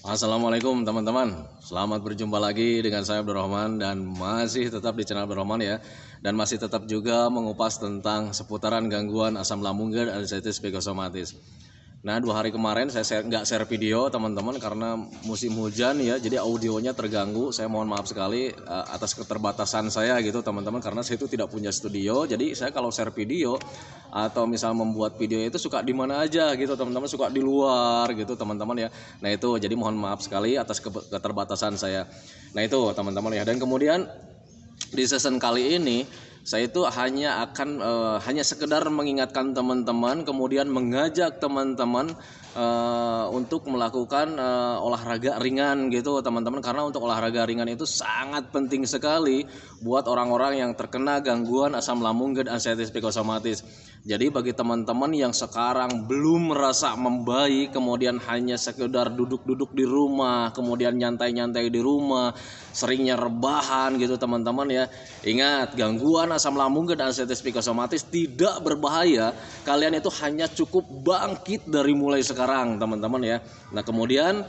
Assalamualaikum teman-teman. Selamat berjumpa lagi dengan saya Abdurrahman dan masih tetap di channel Abdurrahman ya. Dan masih tetap juga mengupas tentang seputaran gangguan asam lambung dan anxiety psikosomatis. Nah, 2 hari kemarin saya nggak share video teman-teman karena musim hujan ya, jadi audionya terganggu. Saya mohon maaf sekali atas keterbatasan saya gitu teman-teman, karena saya itu tidak punya studio. Jadi saya kalau share video atau misal membuat video itu suka di mana aja gitu teman-teman, suka di luar gitu teman-teman ya. Nah itu jadi mohon maaf sekali atas keterbatasan saya. Nah itu teman-teman ya. Dan kemudian di season kali ini saya itu hanya sekedar mengingatkan teman-teman, kemudian mengajak teman-teman untuk melakukan olahraga ringan gitu teman-teman, karena untuk olahraga ringan itu sangat penting sekali buat orang-orang yang terkena gangguan asam lambung dan anxiety psikosomatis. Jadi bagi teman-teman yang sekarang belum merasa membaik, kemudian hanya sekedar duduk-duduk di rumah, kemudian nyantai-nyantai di rumah, seringnya rebahan gitu teman-teman ya. Ingat, gangguan asam lambung dan anxiety psikosomatis tidak berbahaya. Kalian itu hanya cukup bangkit dari mulai sekarang teman-teman ya. Nah kemudian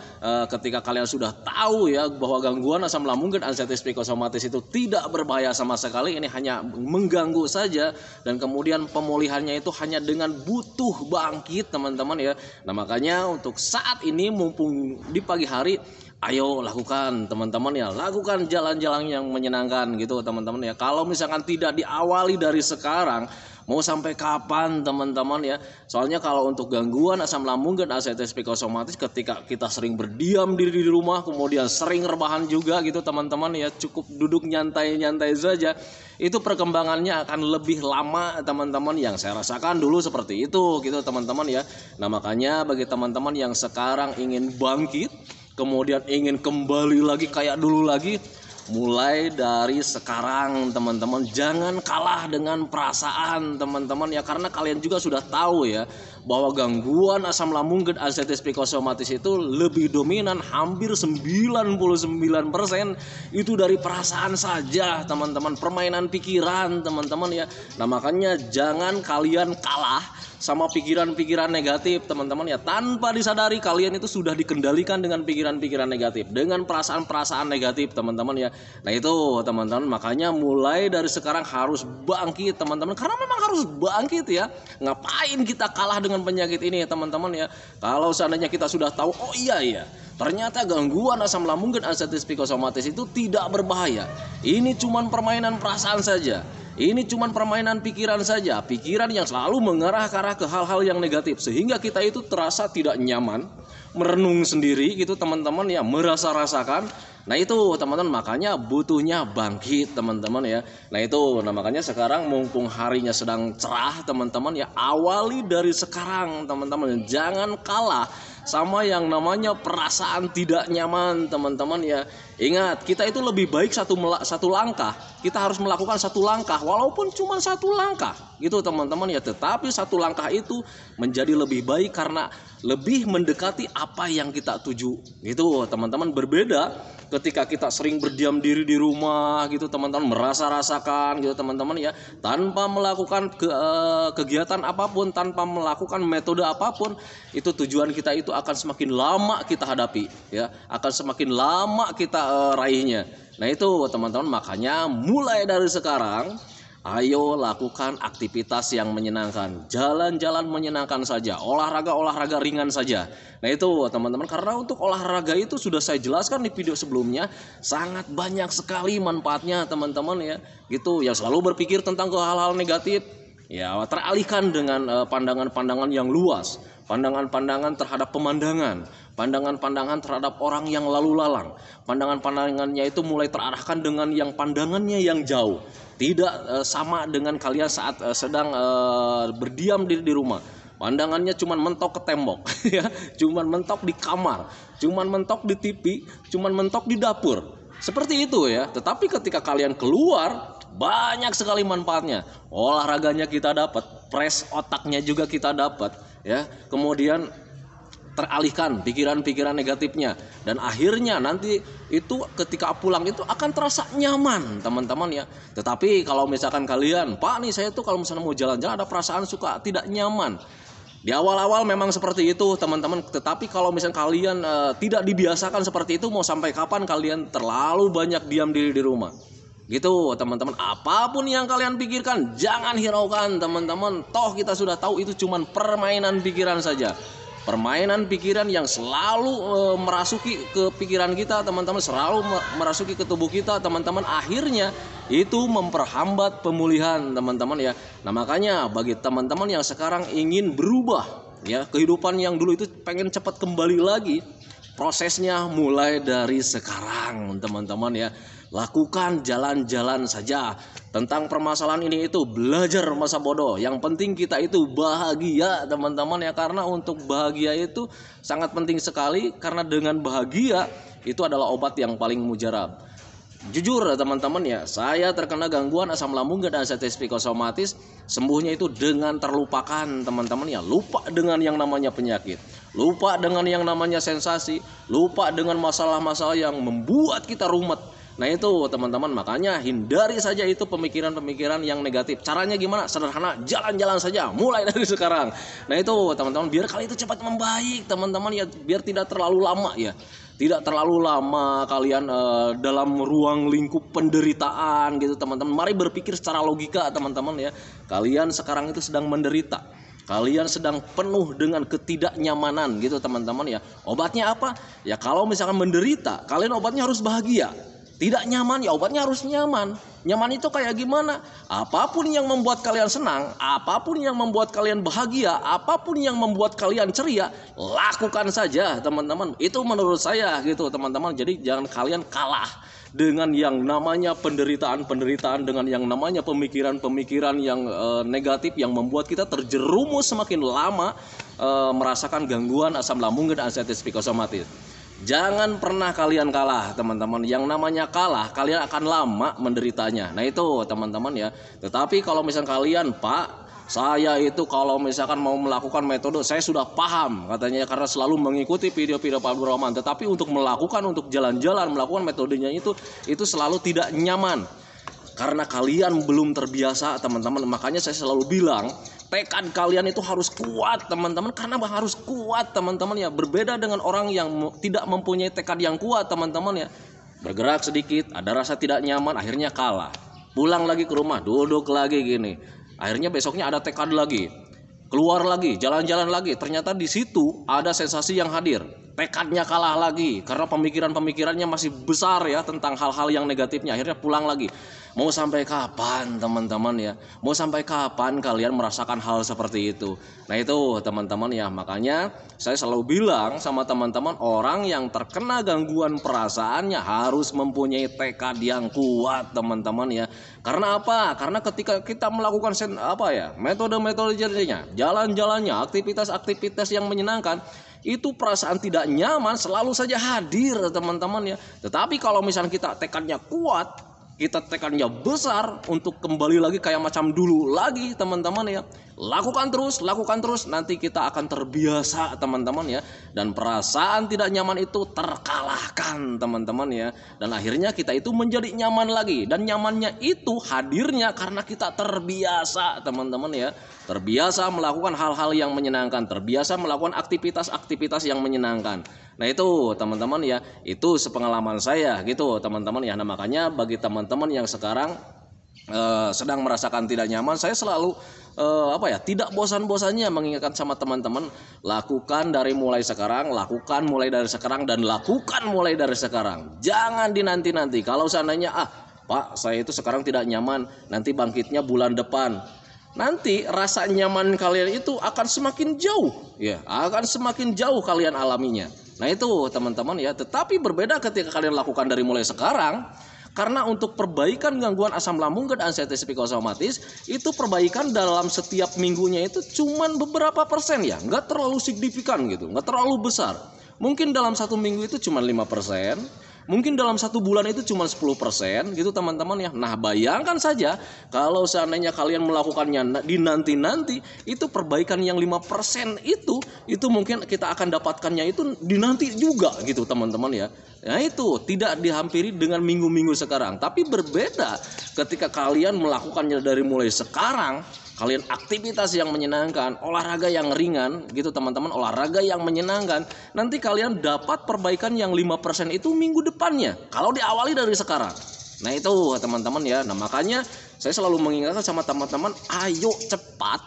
ketika kalian sudah tahu ya bahwa gangguan asam lambung dan anxiety psikosomatis itu tidak berbahaya sama sekali, ini hanya mengganggu saja, dan kemudian pemulihannya itu hanya dengan butuh bangkit teman-teman ya. Nah makanya untuk saat ini mumpung di pagi hari, ayo lakukan teman-teman ya, lakukan jalan-jalan yang menyenangkan gitu teman-teman ya. Kalau misalkan tidak diawali dari sekarang, mau sampai kapan teman-teman ya? Soalnya kalau untuk gangguan asam lambung dan anxiety psikosomatis, ketika kita sering berdiam diri di rumah, kemudian sering rebahan juga gitu teman-teman ya, cukup duduk nyantai-nyantai saja, itu perkembangannya akan lebih lama teman-teman. Yang saya rasakan dulu seperti itu gitu teman-teman ya. Nah makanya bagi teman-teman yang sekarang ingin bangkit, kemudian ingin kembali lagi kayak dulu lagi, mulai dari sekarang teman-teman jangan kalah dengan perasaan teman-teman ya, karena kalian juga sudah tahu ya bahwa gangguan asam lambung dan anxiety psikosomatis itu lebih dominan, hampir 99% itu dari perasaan saja teman-teman, permainan pikiran teman-teman ya. Nah makanya jangan kalian kalah sama pikiran-pikiran negatif teman-teman ya. Tanpa disadari kalian itu sudah dikendalikan dengan pikiran-pikiran negatif, dengan perasaan-perasaan negatif teman-teman ya. Nah itu teman-teman, makanya mulai dari sekarang harus bangkit teman-teman, karena memang harus bangkit ya. Ngapain kita kalah dengan penyakit ini ya teman-teman ya. Kalau seandainya kita sudah tahu, oh iya ternyata gangguan asam lambung dan anxiety psikosomatis itu tidak berbahaya, ini cuman permainan perasaan saja, ini cuman permainan pikiran saja, pikiran yang selalu mengarah ke hal-hal yang negatif, sehingga kita itu terasa tidak nyaman, merenung sendiri gitu teman-teman ya, merasa rasakan. Nah itu teman-teman, makanya butuhnya bangkit teman-teman ya. Nah itu, nah makanya sekarang mumpung harinya sedang cerah teman-teman ya, awali dari sekarang teman-teman, jangan kalah sama yang namanya perasaan tidak nyaman teman-teman ya. Ingat, kita itu lebih baik satu langkah, kita harus melakukan satu langkah walaupun cuma satu langkah gitu teman-teman ya, tetapi satu langkah itu menjadi lebih baik karena lebih mendekati apa yang kita tuju gitu teman-teman. Berbeda ketika kita sering berdiam diri di rumah gitu teman-teman, merasa-rasakan gitu teman-teman ya, tanpa melakukan kegiatan apapun, tanpa melakukan metode apapun, itu tujuan kita itu akan semakin lama kita hadapi ya, akan semakin lama kita raihnya. Nah itu teman-teman, makanya mulai dari sekarang ayo lakukan aktivitas yang menyenangkan, jalan-jalan menyenangkan saja, olahraga ringan saja. Nah itu teman-teman, karena untuk olahraga itu sudah saya jelaskan di video sebelumnya, sangat banyak sekali manfaatnya teman-teman ya. Gitu, yang selalu berpikir tentang hal-hal negatif, ya teralihkan dengan pandangan-pandangan yang luas, pandangan-pandangan terhadap pemandangan, pandangan-pandangan terhadap orang yang lalu lalang, pandangan-pandangannya itu mulai terarahkan dengan yang pandangannya yang jauh. Tidak sama dengan kalian saat sedang berdiam diri di rumah. Pandangannya cuman mentok ke tembok ya, cuman mentok di kamar, cuman mentok di TV, cuman mentok di dapur. Seperti itu ya. Tetapi ketika kalian keluar, banyak sekali manfaatnya. Olahraganya kita dapat, press otaknya juga kita dapat ya. Kemudian teralihkan pikiran-pikiran negatifnya, dan akhirnya nanti itu ketika pulang itu akan terasa nyaman teman-teman ya. Tetapi kalau misalkan kalian, Pak nih saya tuh kalau misalnya mau jalan-jalan ada perasaan suka tidak nyaman, Di awal-awal memang seperti itu teman-teman, tetapi kalau misalnya kalian tidak dibiasakan seperti itu, mau sampai kapan kalian terlalu banyak diam diri di rumah? Gitu teman-teman, apapun yang kalian pikirkan jangan hiraukan teman-teman, toh kita sudah tahu itu cuman permainan pikiran saja. Permainan pikiran yang selalu merasuki ke pikiran kita teman-teman, selalu merasuki ke tubuh kita teman-teman, akhirnya itu memperhambat pemulihan teman-teman ya. Nah makanya bagi teman-teman yang sekarang ingin berubah ya, kehidupan yang dulu itu pengen cepat kembali lagi, prosesnya mulai dari sekarang teman-teman ya. Lakukan jalan-jalan saja tentang permasalahan ini itu, belajar masa bodoh. Yang penting kita itu bahagia teman-teman ya, karena untuk bahagia itu sangat penting sekali, karena dengan bahagia itu adalah obat yang paling mujarab. Jujur teman-teman ya, saya terkena gangguan asam lambung dan anxiety psikosomatis, sembuhnya itu dengan terlupakan teman-teman ya. Lupa dengan yang namanya penyakit, lupa dengan yang namanya sensasi, lupa dengan masalah-masalah yang membuat kita rumet. Nah itu teman-teman, makanya hindari saja itu pemikiran-pemikiran yang negatif. Caranya gimana? Sederhana, jalan-jalan saja mulai dari sekarang. Nah itu teman-teman, biar kalian itu cepat membaik teman-teman ya, biar tidak terlalu lama ya. Tidak terlalu lama kalian dalam ruang lingkup penderitaan gitu teman-teman. Mari berpikir secara logika teman-teman ya. Kalian sekarang itu sedang menderita, kalian sedang penuh dengan ketidaknyamanan gitu teman-teman ya. Obatnya apa? Ya kalau misalkan menderita, kalian obatnya harus bahagia. Tidak nyaman ya obatnya harus nyaman. Nyaman itu kayak gimana? Apapun yang membuat kalian senang, apapun yang membuat kalian bahagia, apapun yang membuat kalian ceria, lakukan saja teman-teman. Itu menurut saya gitu teman-teman. Jadi jangan kalian kalah dengan yang namanya penderitaan-penderitaan, dengan yang namanya pemikiran-pemikiran yang negatif yang membuat kita terjerumus semakin lama merasakan gangguan asam lambung dan anxiety psikosomatis. Jangan pernah kalian kalah teman-teman. Yang namanya kalah, kalian akan lama menderitanya. Nah itu teman-teman ya. Tetapi kalau misalkan kalian, Pak, saya itu kalau misalkan mau melakukan metode, saya sudah paham katanya, karena selalu mengikuti video-video Pak Abdurrahman. Tetapi untuk melakukan, untuk jalan-jalan, melakukan metodenya itu selalu tidak nyaman, karena kalian belum terbiasa teman-teman. Makanya saya selalu bilang, tekad kalian itu harus kuat teman-teman, karena harus kuat teman-teman ya. Berbeda dengan orang yang tidak mempunyai tekad yang kuat teman-teman ya. Bergerak sedikit, ada rasa tidak nyaman, akhirnya kalah. Pulang lagi ke rumah, duduk lagi gini. Akhirnya besoknya ada tekad lagi, keluar lagi, jalan-jalan lagi. Ternyata di situ ada sensasi yang hadir. Tekadnya kalah lagi karena pemikiran-pemikirannya masih besar ya tentang hal-hal yang negatifnya. Akhirnya pulang lagi. Mau sampai kapan teman-teman ya? Mau sampai kapan kalian merasakan hal seperti itu? Nah itu teman-teman ya, makanya saya selalu bilang sama teman-teman, orang yang terkena gangguan perasaannya harus mempunyai tekad yang kuat teman-teman ya. Karena apa? Karena ketika kita melakukan metode-metodenya, jalan-jalannya, aktivitas-aktivitas yang menyenangkan, itu perasaan tidak nyaman selalu saja hadir teman-teman ya. Tetapi kalau misalnya kita tekadnya kuat, kita tekadnya besar untuk kembali lagi kayak macam dulu lagi teman-teman ya, lakukan terus, nanti kita akan terbiasa teman-teman ya, dan perasaan tidak nyaman itu terkalahkan teman-teman ya, dan akhirnya kita itu menjadi nyaman lagi. Dan nyamannya itu hadirnya karena kita terbiasa teman-teman ya, terbiasa melakukan hal-hal yang menyenangkan, terbiasa melakukan aktivitas-aktivitas yang menyenangkan. Nah itu teman-teman ya, itu sepengalaman saya gitu teman-teman ya. Nah makanya bagi teman-teman yang sekarang sedang merasakan tidak nyaman, saya selalu tidak bosan-bosannya mengingatkan sama teman-teman, lakukan mulai sekarang, dan lakukan mulai dari sekarang. Jangan dinanti-nanti. Kalau seandainya Pak, saya itu sekarang tidak nyaman, nanti bangkitnya bulan depan. Nanti rasa nyaman kalian itu akan semakin jauh ya, akan semakin jauh kalian alaminya. Nah itu teman-teman ya. Tetapi berbeda ketika kalian lakukan dari mulai sekarang, karena untuk perbaikan gangguan asam lambung dan anxiety psikosomatis itu perbaikan dalam setiap minggunya itu cuman beberapa persen ya, nggak terlalu signifikan gitu, nggak terlalu besar. Mungkin dalam satu minggu itu cuma 5%, mungkin dalam satu bulan itu cuma 10% gitu teman-teman ya. Nah bayangkan saja kalau seandainya kalian melakukannya di nanti-nanti, itu perbaikan yang 5% itu mungkin kita akan dapatkannya itu di nanti juga gitu teman-teman ya. Nah itu tidak dihampiri dengan minggu-minggu sekarang. Tapi berbeda ketika kalian melakukannya dari mulai sekarang, kalian aktivitas yang menyenangkan, olahraga yang ringan gitu teman-teman, olahraga yang menyenangkan, nanti kalian dapat perbaikan yang 5% itu minggu depannya kalau diawali dari sekarang. Nah itu teman-teman ya. Nah makanya saya selalu mengingatkan sama teman-teman, ayo cepat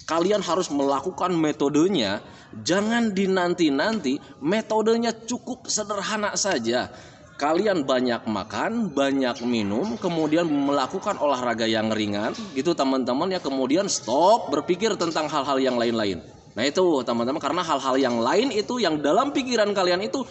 kalian harus melakukan metodenya. Jangan dinanti-nanti, metodenya cukup sederhana saja. Kalian banyak makan, banyak minum, kemudian melakukan olahraga yang ringan gitu teman-teman ya. Kemudian stop berpikir tentang hal-hal yang lain-lain. Nah itu teman-teman, karena hal-hal yang lain itu yang dalam pikiran kalian itu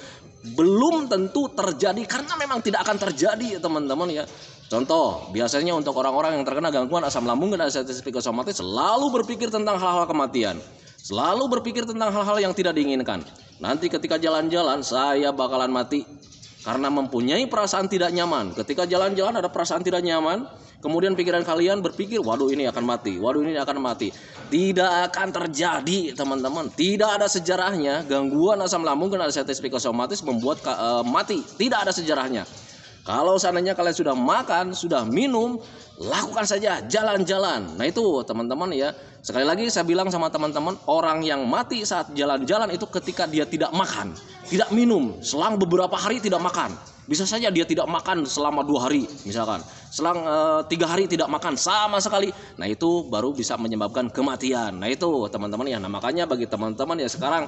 belum tentu terjadi, karena memang tidak akan terjadi teman-teman ya. Contoh, biasanya untuk orang-orang yang terkena gangguan asam lambung dan anxiety psikosomatis selalu berpikir tentang hal-hal kematian. Selalu berpikir tentang hal-hal yang tidak diinginkan. Nanti ketika jalan-jalan saya bakalan mati. Karena mempunyai perasaan tidak nyaman. Ketika jalan-jalan ada perasaan tidak nyaman, kemudian pikiran kalian berpikir, waduh ini akan mati, waduh ini akan mati. Tidak akan terjadi teman-teman. Tidak ada sejarahnya gangguan asam lambung dan anxiety psikosomatis membuat mati. Tidak ada sejarahnya. Kalau seandainya kalian sudah makan, sudah minum, lakukan saja jalan-jalan. Nah itu teman-teman ya. Sekali lagi saya bilang sama teman-teman, orang yang mati saat jalan-jalan itu ketika dia tidak makan, tidak minum, selang beberapa hari tidak makan. Bisa saja dia tidak makan selama 2 hari misalkan, selang 3 hari tidak makan sama sekali. Nah itu baru bisa menyebabkan kematian. Nah itu teman-teman ya. Nah makanya bagi teman-teman ya sekarang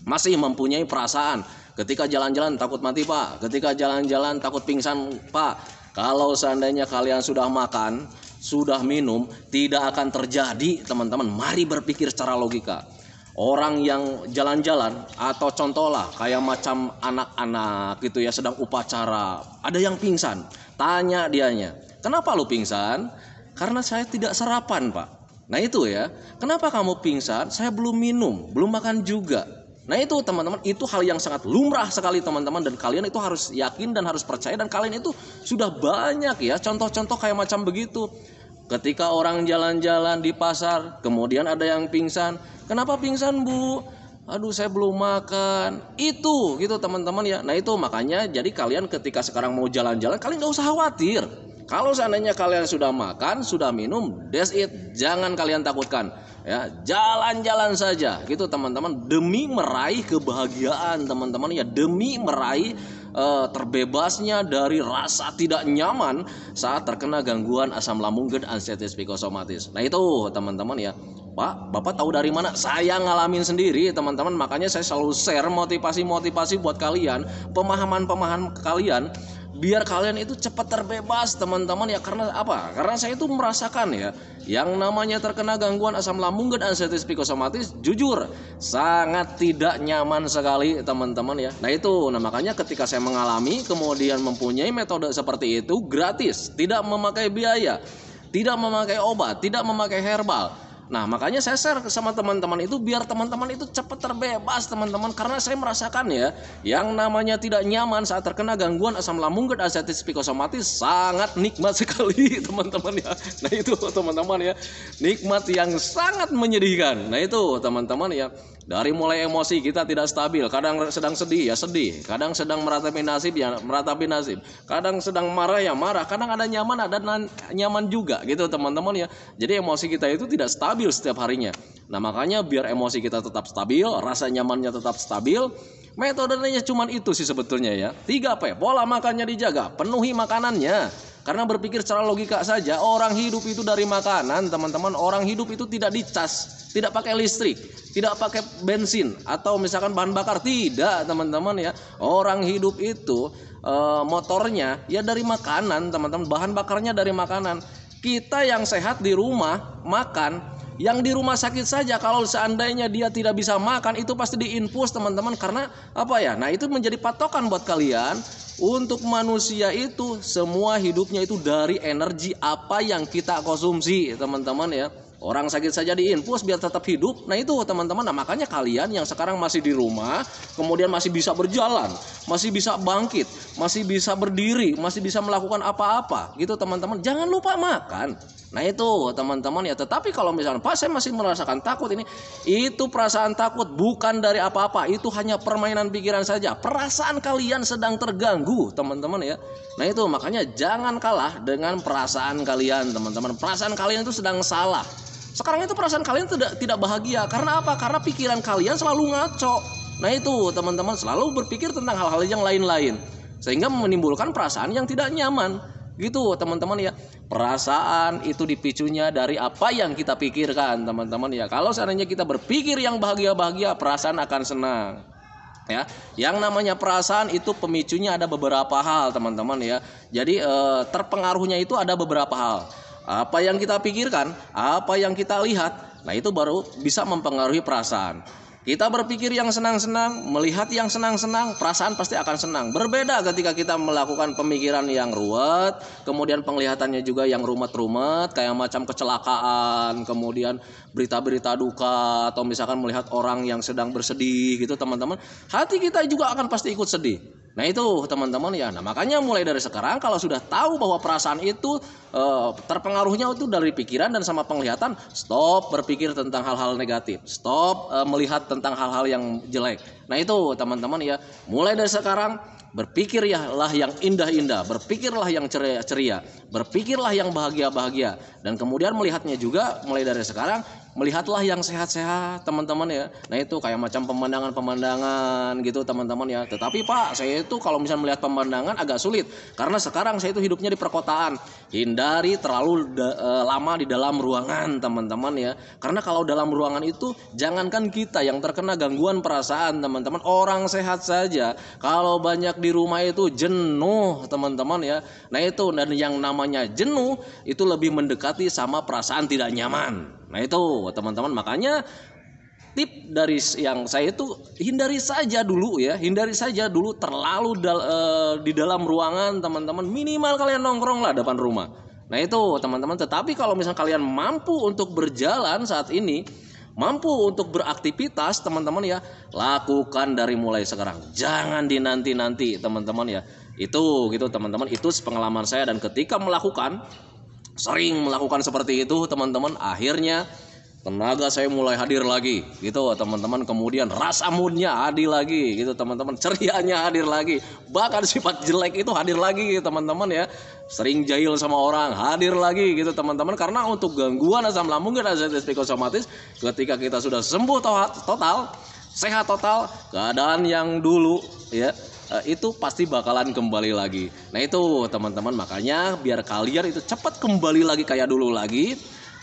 masih mempunyai perasaan ketika jalan-jalan takut mati pak, ketika jalan-jalan takut pingsan pak. Kalau seandainya kalian sudah makan, sudah minum, tidak akan terjadi teman-teman. Mari berpikir secara logika. Orang yang jalan-jalan atau contohlah kayak macam anak-anak gitu ya, sedang upacara, ada yang pingsan, tanya dianya, kenapa lu pingsan? Karena saya tidak sarapan pak. Nah itu ya, kenapa kamu pingsan? Saya belum minum, belum makan juga. Nah itu teman-teman, itu hal yang sangat lumrah sekali teman-teman, dan kalian itu harus yakin dan harus percaya, dan kalian itu sudah banyak ya contoh-contoh kayak macam begitu. Ketika orang jalan-jalan di pasar, kemudian ada yang pingsan. Kenapa pingsan bu? Aduh saya belum makan. Itu gitu teman-teman ya. Nah itu makanya jadi kalian ketika sekarang mau jalan-jalan, kalian gak usah khawatir. Kalau seandainya kalian sudah makan, sudah minum, that's it. Jangan kalian takutkan. Ya, jalan-jalan saja gitu teman-teman, demi meraih kebahagiaan teman-teman ya, demi meraih terbebasnya dari rasa tidak nyaman saat terkena gangguan asam lambung dan anxiety psikosomatis. Nah itu teman-teman ya. Pak, Bapak tahu dari mana? Saya ngalamin sendiri teman-teman, makanya saya selalu share motivasi-motivasi buat kalian, pemahaman-pemahaman kalian, biar kalian itu cepat terbebas teman-teman ya. Karena apa? Karena saya itu merasakan ya, yang namanya terkena gangguan asam lambung dan anxiety psikosomatis, jujur sangat tidak nyaman sekali teman-teman ya. Nah itu, nah makanya ketika saya mengalami kemudian mempunyai metode seperti itu gratis, tidak memakai biaya, tidak memakai obat, tidak memakai herbal. Nah makanya saya share sama teman-teman itu biar teman-teman itu cepat terbebas teman-teman. Karena saya merasakan ya, yang namanya tidak nyaman saat terkena gangguan asam lambung dan anxiety psikosomatis sangat nikmat sekali teman-teman ya. Nah itu teman-teman ya, nikmat yang sangat menyedihkan. Nah itu teman-teman ya, dari mulai emosi kita tidak stabil, kadang sedang sedih ya sedih, kadang sedang meratapi nasib ya meratapi nasib, kadang sedang marah ya marah, kadang ada nyaman ada nyaman juga gitu teman-teman ya. Jadi emosi kita itu tidak stabil setiap harinya. Nah makanya biar emosi kita tetap stabil, rasa nyamannya tetap stabil, metodenya cuma itu sih sebetulnya ya. 3P, pola makannya dijaga, penuhi makanannya. Karena berpikir secara logika saja, orang hidup itu dari makanan teman-teman. Orang hidup itu tidak dicas, tidak pakai listrik, tidak pakai bensin atau misalkan bahan bakar, tidak teman-teman ya. Orang hidup itu motornya ya dari makanan teman-teman, bahan bakarnya dari makanan. Kita yang sehat di rumah makan, yang di rumah sakit saja kalau seandainya dia tidak bisa makan itu pasti diinfus teman-teman. Karena apa ya? Nah itu menjadi patokan buat kalian. Untuk manusia itu semua hidupnya itu dari energi apa yang kita konsumsi teman-teman ya. Orang sakit saja diinfus biar tetap hidup. Nah itu teman-teman, nah makanya kalian yang sekarang masih di rumah, kemudian masih bisa berjalan, masih bisa bangkit, masih bisa berdiri, masih bisa melakukan apa-apa gitu teman-teman, jangan lupa makan. Nah itu teman-teman ya. Tetapi kalau misalnya Pak saya masih merasakan takut ini, itu perasaan takut bukan dari apa-apa, itu hanya permainan pikiran saja. Perasaan kalian sedang terganggu teman-teman ya. Nah itu makanya jangan kalah dengan perasaan kalian teman-teman. Perasaan kalian itu sedang salah. Sekarang itu perasaan kalian tidak bahagia. Karena apa? Karena pikiran kalian selalu ngaco. Nah itu teman-teman, selalu berpikir tentang hal-hal yang lain-lain, sehingga menimbulkan perasaan yang tidak nyaman. Gitu teman-teman ya. Perasaan itu dipicunya dari apa yang kita pikirkan teman-teman ya. Kalau seandainya kita berpikir yang bahagia-bahagia, perasaan akan senang. Ya, yang namanya perasaan itu pemicunya ada beberapa hal teman-teman ya. Jadi terpengaruhnya itu ada beberapa hal. Apa yang kita pikirkan, apa yang kita lihat, nah itu baru bisa mempengaruhi perasaan. Kita berpikir yang senang-senang, melihat yang senang-senang, perasaan pasti akan senang. Berbeda ketika kita melakukan pemikiran yang ruwet, kemudian penglihatannya juga yang rumet-rumet, kayak macam kecelakaan, kemudian berita-berita duka, atau misalkan melihat orang yang sedang bersedih gitu teman-teman, hati kita juga akan pasti ikut sedih. Nah itu teman-teman ya. Nah makanya mulai dari sekarang kalau sudah tahu bahwa perasaan itu terpengaruhnya itu dari pikiran dan sama penglihatan, stop berpikir tentang hal-hal negatif, stop melihat tentang hal-hal yang jelek. Nah itu teman-teman ya, mulai dari sekarang berpikirlah yang indah-indah, berpikirlah yang ceria-ceria, berpikirlah yang bahagia-bahagia, dan kemudian melihatnya juga mulai dari sekarang, melihatlah yang sehat-sehat teman-teman ya. Nah itu kayak macam pemandangan-pemandangan gitu teman-teman ya. Tetapi Pak, saya itu kalau misalnya melihat pemandangan agak sulit, karena sekarang saya itu hidupnya di perkotaan. Hindari terlalu lama di dalam ruangan teman-teman ya. Karena kalau dalam ruangan itu, jangankan kita yang terkena gangguan perasaan teman-teman, orang sehat saja kalau banyak di rumah itu jenuh teman-teman ya. Nah itu, dan yang namanya jenuh itu lebih mendekati sama perasaan tidak nyaman. Nah itu teman-teman, makanya tip dari yang saya itu hindari saja dulu terlalu di dalam ruangan teman-teman. Minimal kalian nongkrong lah depan rumah. Nah itu teman-teman. Tetapi kalau misalnya kalian mampu untuk berjalan saat ini, mampu untuk beraktivitas teman-teman ya, lakukan dari mulai sekarang, jangan dinanti-nanti teman-teman ya. Itu gitu teman-teman, itu pengalaman saya, dan ketika sering melakukan seperti itu teman-teman, akhirnya tenaga saya mulai hadir lagi gitu teman-teman, kemudian rasa moodnya hadir lagi gitu teman-teman, cerianya hadir lagi, bahkan sifat jelek itu hadir lagi gitu teman-teman ya. Sering jahil sama orang hadir lagi gitu teman-teman, karena untuk gangguan asam lambung dan anxiety psikosomatis, ketika kita sudah sembuh total, sehat total, keadaan yang dulu ya itu pasti bakalan kembali lagi. Nah itu teman-teman, makanya biar kalian itu cepat kembali lagi kayak dulu lagi,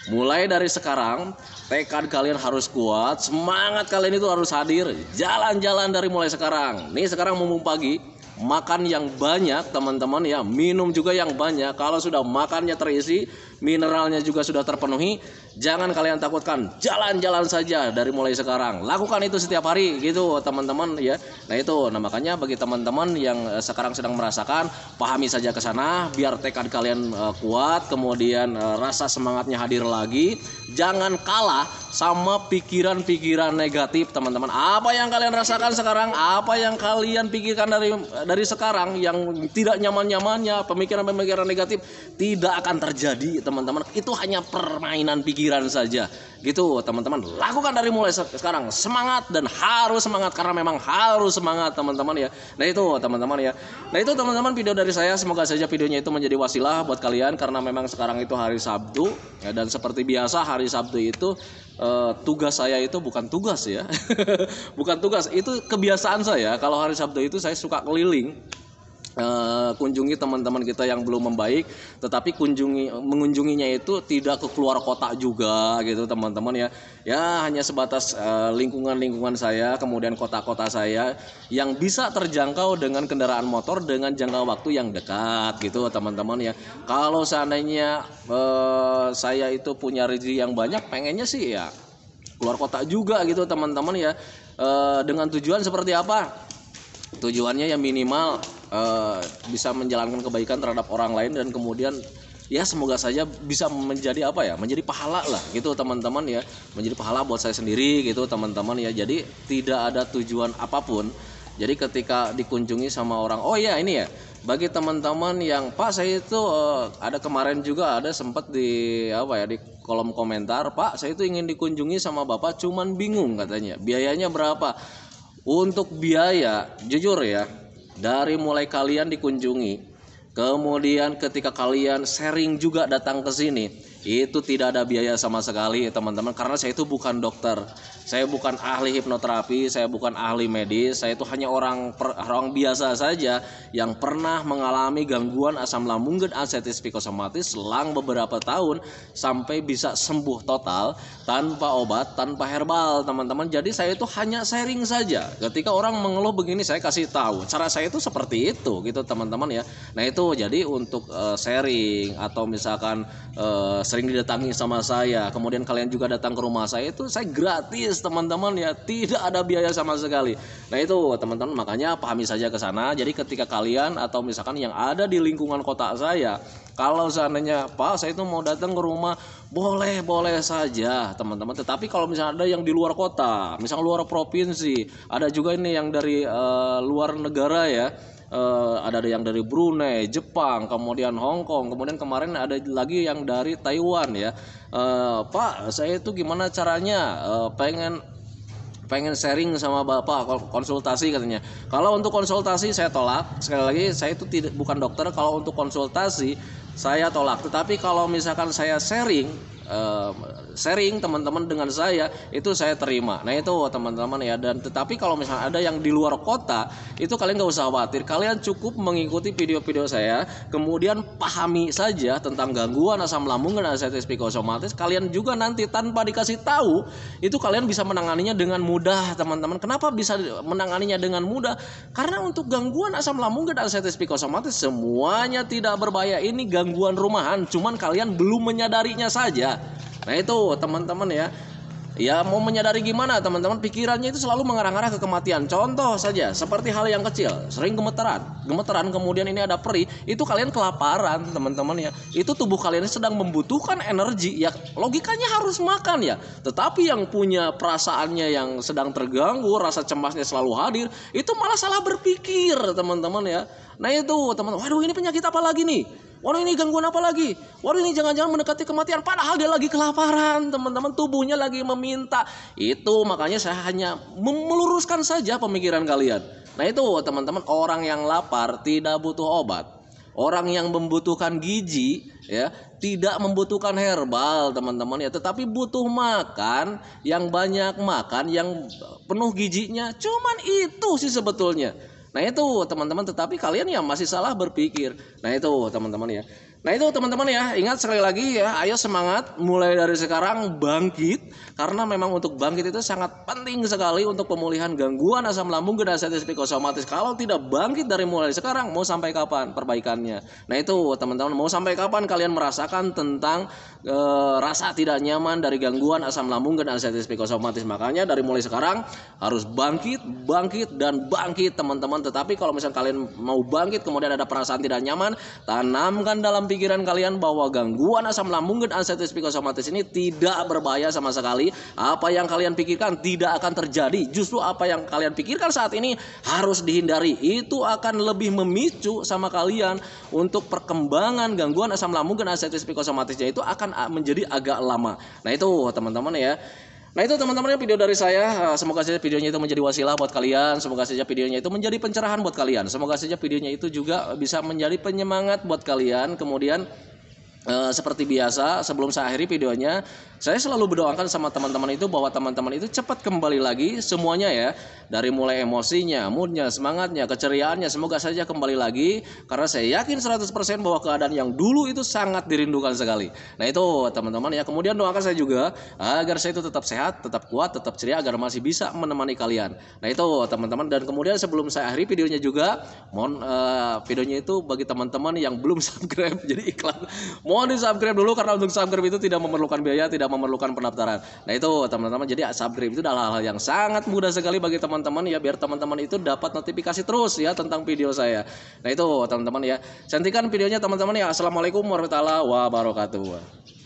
mulai dari sekarang tekad kalian harus kuat, semangat kalian itu harus hadir, jalan-jalan dari mulai sekarang. Nih sekarang mumpung pagi, makan yang banyak teman-teman ya, minum juga yang banyak. Kalau sudah makannya terisi, mineralnya juga sudah terpenuhi, jangan kalian takutkan, jalan-jalan saja dari mulai sekarang. Lakukan itu setiap hari gitu teman-teman ya. Nah itu, nah makanya bagi teman-teman yang sekarang sedang merasakan, pahami saja ke sana biar tekad kalian kuat, kemudian rasa semangatnya hadir lagi. Jangan kalah sama pikiran-pikiran negatif teman-teman. Apa yang kalian rasakan sekarang, apa yang kalian pikirkan dari sekarang yang tidak nyaman-nyamannya, pemikiran-pemikiran negatif tidak akan terjadi teman-teman. Itu hanya permainan pikiran saja gitu teman-teman. Lakukan dari mulai sekarang, semangat, dan harus semangat, karena memang harus semangat teman-teman ya. Nah itu teman-teman ya. Nah itu teman-teman video dari saya, semoga saja videonya itu menjadi wasilah buat kalian, karena memang sekarang itu hari Sabtu ya, dan seperti biasa hari Sabtu itu tugas saya itu bukan tugas ya bukan tugas, itu kebiasaan saya. Kalau hari Sabtu itu saya suka keliling, kunjungi teman-teman kita yang belum membaik, tetapi mengunjunginya itu tidak ke keluar kota juga gitu teman-teman ya. Ya hanya sebatas lingkungan saya, kemudian kota-kota saya yang bisa terjangkau dengan kendaraan motor dengan jangka waktu yang dekat gitu teman-teman ya. Kalau seandainya saya itu punya rezeki yang banyak, pengennya sih ya keluar kota juga gitu teman-teman ya. Dengan tujuan seperti apa? Tujuannya ya minimal bisa menjalankan kebaikan terhadap orang lain, dan kemudian ya semoga saja bisa menjadi apa ya, menjadi pahala lah gitu teman-teman ya, menjadi pahala buat saya sendiri gitu teman-teman ya. Jadi tidak ada tujuan apapun. Jadi ketika dikunjungi sama orang, oh ya ini ya, bagi teman-teman yang Pak saya itu ada kemarin juga ada sempat di apa ya, di kolom komentar, Pak saya itu ingin dikunjungi sama Bapak cuman bingung katanya biayanya berapa. Untuk biaya jujur ya, dari mulai kalian dikunjungi, kemudian ketika kalian sharing juga datang ke sini, itu tidak ada biaya sama sekali teman-teman, karena saya itu bukan dokter, saya bukan ahli hipnoterapi, saya bukan ahli medis, saya itu hanya orang biasa saja yang pernah mengalami gangguan asam lambung dan ascites psikosomatis selang beberapa tahun sampai bisa sembuh total tanpa obat, tanpa herbal teman-teman. Jadi saya itu hanya sharing saja. Ketika orang mengeluh begini, saya kasih tahu cara saya itu seperti itu gitu teman-teman ya. Nah itu jadi untuk sharing atau misalkan sering didatangi sama saya, kemudian kalian juga datang ke rumah saya, itu saya gratis teman-teman ya, tidak ada biaya sama sekali. Nah itu teman-teman, makanya pahami saja ke sana. Jadi ketika kalian atau misalkan yang ada di lingkungan kota saya, kalau seandainya Pak saya itu mau datang ke rumah, boleh saja teman-teman. Tetapi kalau misalnya ada yang di luar kota, misalnya luar provinsi, ada juga ini yang dari luar negara ya. Ada yang dari Brunei, Jepang, kemudian Hong Kong, kemudian kemarin ada lagi yang dari Taiwan ya. Pak saya itu gimana caranya, pengen sharing sama Bapak, konsultasi katanya. Kalau untuk konsultasi saya tolak, sekali lagi saya itu bukan dokter. Kalau untuk konsultasi saya tolak, tetapi kalau misalkan saya sharing teman-teman dengan saya, itu saya terima. Nah itu teman-teman ya. Dan tetapi kalau misalnya ada yang di luar kota, itu kalian gak usah khawatir, kalian cukup mengikuti video-video saya, kemudian pahami saja tentang gangguan asam lambung dan ascites psikosomatis. Kalian juga nanti tanpa dikasih tahu, itu kalian bisa menanganinya dengan mudah teman-teman. Kenapa bisa menanganinya dengan mudah? Karena untuk gangguan asam lambung dan ascites psikosomatis semuanya tidak berbahaya. Ini gangguan rumahan, cuman kalian belum menyadarinya saja. Nah itu teman-teman ya. Ya mau menyadari gimana teman-teman, pikirannya itu selalu mengarah-arah ke kematian. Contoh saja seperti hal yang kecil, sering gemeteran kemudian ini ada perih, itu kalian kelaparan teman-teman ya. Itu tubuh kalian sedang membutuhkan energi ya, logikanya harus makan ya. Tetapi yang punya perasaannya yang sedang terganggu, rasa cemasnya selalu hadir, itu malah salah berpikir teman-teman ya. Nah itu teman-teman, waduh ini penyakit apa lagi nih? Waduh ini gangguan apa lagi? Waduh ini jangan-jangan mendekati kematian. Padahal dia lagi kelaparan teman-teman, tubuhnya lagi meminta. Itu makanya saya hanya meluruskan saja pemikiran kalian. Nah itu teman-teman, orang yang lapar tidak butuh obat. Orang yang membutuhkan gizi ya tidak membutuhkan herbal teman-teman ya, tetapi butuh makan yang banyak, makan yang penuh gizinya. Cuman itu sih sebetulnya. Nah itu teman-teman, tetapi kalian ya masih salah berpikir. Nah itu teman-teman ya. Nah itu teman-teman ya, ingat sekali lagi ya, ayo semangat mulai dari sekarang bangkit. Karena memang untuk bangkit itu sangat penting sekali untuk pemulihan gangguan asam lambung dan ascites psikosomatis. Kalau tidak bangkit dari mulai sekarang, mau sampai kapan perbaikannya? Nah itu teman-teman, mau sampai kapan kalian merasakan tentang rasa tidak nyaman dari gangguan asam lambung dan ascites psikosomatis? Makanya dari mulai sekarang harus bangkit dan bangkit teman-teman. Tetapi kalau misalnya kalian mau bangkit kemudian ada perasaan tidak nyaman, tanamkan dalam pikiran kalian bahwa gangguan asam lambung dan ascites psikosomatis ini tidak berbahaya sama sekali. Apa yang kalian pikirkan tidak akan terjadi. Justru apa yang kalian pikirkan saat ini harus dihindari. Itu akan lebih memicu sama kalian untuk perkembangan gangguan asam lambung dan ascites psikosomatisnya itu akan menjadi agak lama. Nah itu teman-teman ya. Nah itu teman-teman video dari saya. Semoga saja videonya itu menjadi wasilah buat kalian. Semoga saja videonya itu menjadi pencerahan buat kalian. Semoga saja videonya itu juga bisa menjadi penyemangat buat kalian. Kemudian seperti biasa sebelum saya akhiri videonya, saya selalu berdoakan sama teman-teman itu bahwa teman-teman itu cepat kembali lagi semuanya ya. Dari mulai emosinya, moodnya, semangatnya, keceriaannya, semoga saja kembali lagi. Karena saya yakin 100% bahwa keadaan yang dulu itu sangat dirindukan sekali. Nah itu teman-teman ya. Kemudian doakan saya juga agar saya itu tetap sehat, tetap kuat, tetap ceria, agar masih bisa menemani kalian. Nah itu teman-teman. Dan kemudian sebelum saya akhiri videonya juga, mohon videonya itu bagi teman-teman yang belum subscribe, jadi iklan, mohon di subscribe dulu karena untuk subscribe itu tidak memerlukan biaya, tidak tidak memerlukan pendaftaran. Nah itu teman-teman, jadi subscribe itu adalah hal yang sangat mudah sekali bagi teman-teman ya, biar teman-teman itu dapat notifikasi terus ya tentang video saya. Nah itu teman-teman ya, cantikan videonya teman-teman ya. Assalamualaikum warahmatullahi wabarakatuh.